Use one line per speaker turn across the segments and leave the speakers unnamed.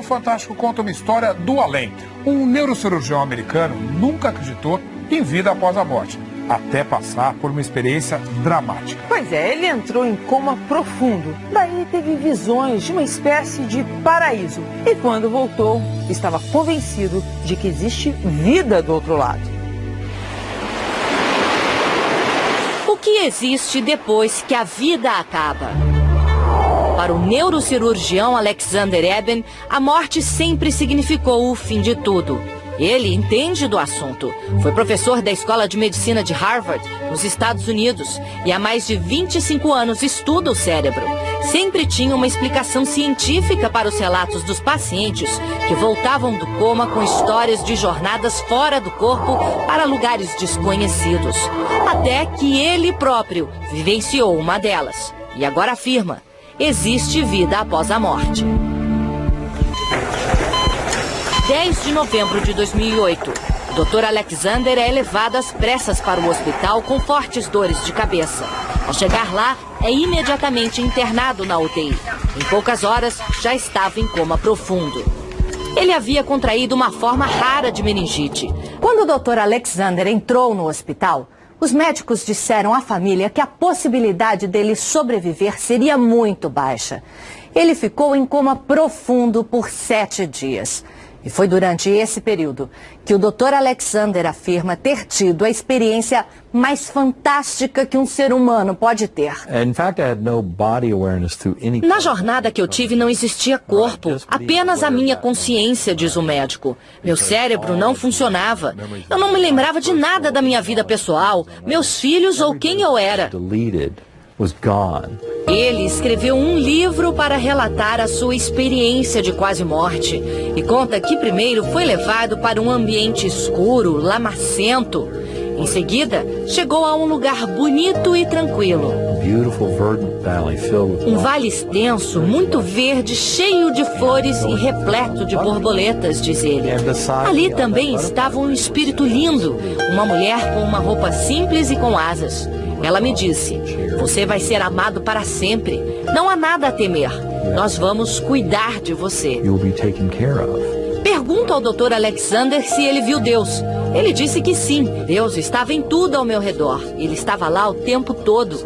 Fantástico conta uma história do além. Um neurocirurgião americano nunca acreditou em vida após a morte, até passar por uma experiência dramática.
Pois é, ele entrou em coma profundo. Daí teve visões de uma espécie de paraíso. E quando voltou, estava convencido de que existe vida do outro lado.
O que existe depois que a vida acaba? Para o neurocirurgião Alexander Eben, a morte sempre significou o fim de tudo. Ele entende do assunto. Foi professor da Escola de Medicina de Harvard, nos Estados Unidos, e há mais de 25 anos estuda o cérebro. Sempre tinha uma explicação científica para os relatos dos pacientes que voltavam do coma com histórias de jornadas fora do corpo para lugares desconhecidos. Até que ele próprio vivenciou uma delas. E agora afirma: existe vida após a morte. 10 de novembro de 2008, o Dr. Alexander é levado às pressas para o hospital com fortes dores de cabeça. Ao chegar lá, é imediatamente internado na UTI. Em poucas horas, já estava em coma profundo. Ele havia contraído uma forma rara de meningite.
Quando o Dr. Alexander entrou no hospital, os médicos disseram à família que a possibilidade dele sobreviver seria muito baixa. Ele ficou em coma profundo por 7 dias. E foi durante esse período que o Dr. Alexander afirma ter tido a experiência mais fantástica que um ser humano pode ter.
Na jornada que eu tive não existia corpo, apenas a minha consciência, diz o médico. Meu cérebro não funcionava. Eu não me lembrava de nada da minha vida pessoal, meus filhos ou quem eu era. Ele escreveu um livro para relatar a sua experiência de quase morte e conta que primeiro foi levado para um ambiente escuro, lamacento. Em seguida, chegou a um lugar bonito e tranquilo. Um vale extenso, muito verde, cheio de flores e repleto de borboletas, diz ele. Ali também estava um espírito lindo, uma mulher com uma roupa simples e com asas. Ela me disse: você vai ser amado para sempre. Não há nada a temer. Nós vamos cuidar de você. Pergunto ao Dr. Alexander se ele viu Deus. Ele disse que sim. Deus estava em tudo ao meu redor. Ele estava lá o tempo todo.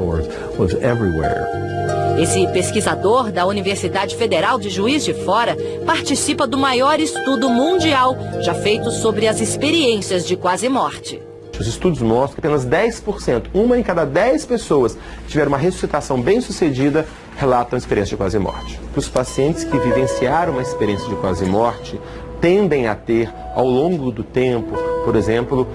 Esse pesquisador da Universidade Federal de Juiz de Fora participa do maior estudo mundial já feito sobre as experiências de quase morte.
Os estudos mostram que apenas 10%, uma em cada 10 pessoas que tiveram uma ressuscitação bem-sucedida, relatam experiência de quase morte. Os pacientes que vivenciaram uma experiência de quase morte tendem a ter, ao longo do tempo, por exemplo,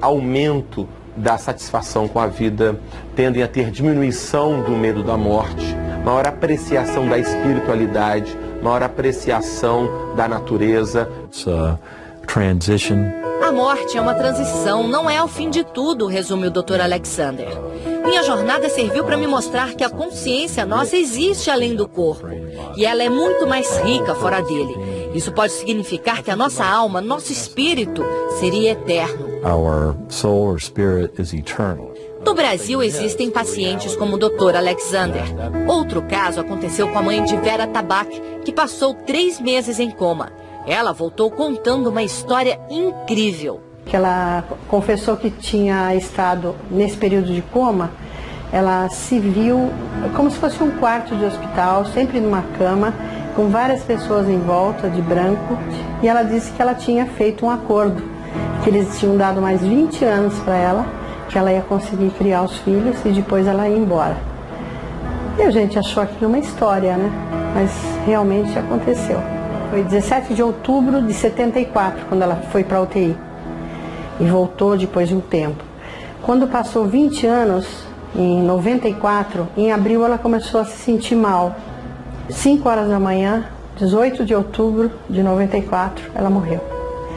aumento da satisfação com a vida, tendem a ter diminuição do medo da morte, maior apreciação da espiritualidade, maior apreciação da natureza.
A morte é uma transição, não é o fim de tudo, resume o Dr. Alexander. Minha jornada serviu para me mostrar que a consciência nossa existe além do corpo. E ela é muito mais rica fora dele. Isso pode significar que a nossa alma, nosso espírito, seria eterno. No Brasil existem pacientes como o Dr. Alexander. Outro caso aconteceu com a mãe de Vera Tabak, que passou 3 meses em coma. Ela voltou contando uma história incrível.
Ela confessou que tinha estado nesse período de coma, ela se viu como se fosse um quarto de hospital, sempre numa cama, com várias pessoas em volta, de branco, e ela disse que ela tinha feito um acordo, que eles tinham dado mais 20 anos para ela, que ela ia conseguir criar os filhos e depois ela ia embora. E a gente achou aquilo uma história, né? Mas realmente aconteceu. Foi 17 de outubro de 74, quando ela foi para a UTI. E voltou depois de um tempo. Quando passou 20 anos, em 94, em abril ela começou a se sentir mal. 5 horas da manhã, 18 de outubro de 94, ela morreu.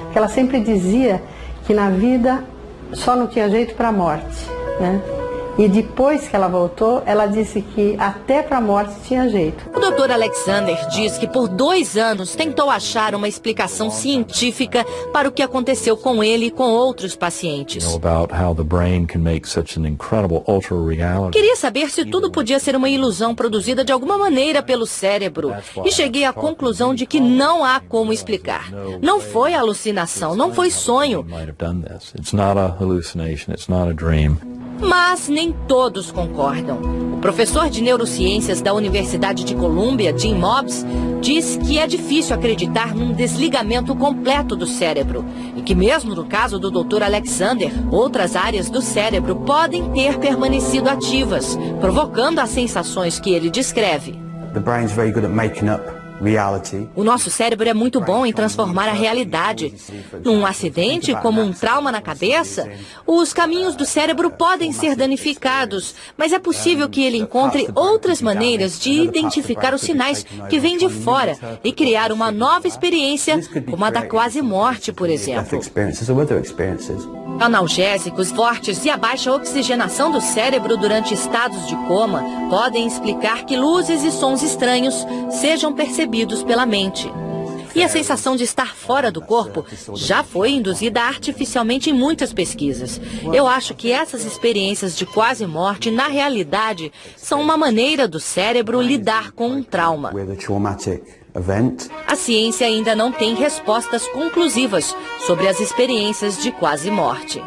Porque ela sempre dizia que na vida só não tinha jeito para a morte, né? E depois que ela voltou, ela disse que até para a morte tinha jeito.
O Dr. Alexander diz que por 2 anos tentou achar uma explicação científica para o que aconteceu com ele e com outros pacientes. Queria saber se tudo podia ser uma ilusão produzida de alguma maneira pelo cérebro. E cheguei à conclusão de que não há como explicar. Não foi alucinação, não foi sonho. Mas nem todos concordam. O professor de neurociências da Universidade de Colômbia, Jim Mobbs, diz que é difícil acreditar num desligamento completo do cérebro e que mesmo no caso do Dr. Alexander, outras áreas do cérebro podem ter permanecido ativas, provocando as sensações que ele descreve. O nosso cérebro é muito bom em transformar a realidade. Num acidente, como um trauma na cabeça, os caminhos do cérebro podem ser danificados, mas é possível que ele encontre outras maneiras de identificar os sinais que vêm de fora e criar uma nova experiência, como a da quase morte, por exemplo. Analgésicos fortes e a baixa oxigenação do cérebro durante estados de coma podem explicar que luzes e sons estranhos sejam percebidos pela mente. E a sensação de estar fora do corpo já foi induzida artificialmente em muitas pesquisas. Eu acho que essas experiências de quase morte, na realidade, são uma maneira do cérebro lidar com um trauma. A ciência ainda não tem respostas conclusivas sobre as experiências de quase morte.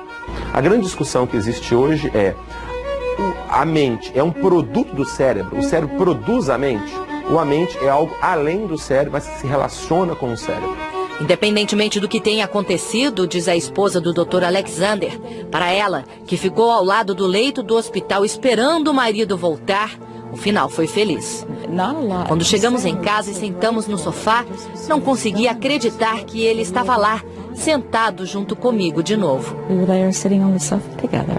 A grande discussão que existe hoje é: a mente é um produto do cérebro? O cérebro produz a mente? Ou a mente é algo além do cérebro, mas que se relaciona com o cérebro?
Independentemente do que tenha acontecido, diz a esposa do Dr. Alexander, para ela, que ficou ao lado do leito do hospital esperando o marido voltar, o final foi feliz. Quando chegamos em casa e sentamos no sofá, não consegui acreditar que ele estava lá, sentado junto comigo de novo.
We were there sitting on the sofa together.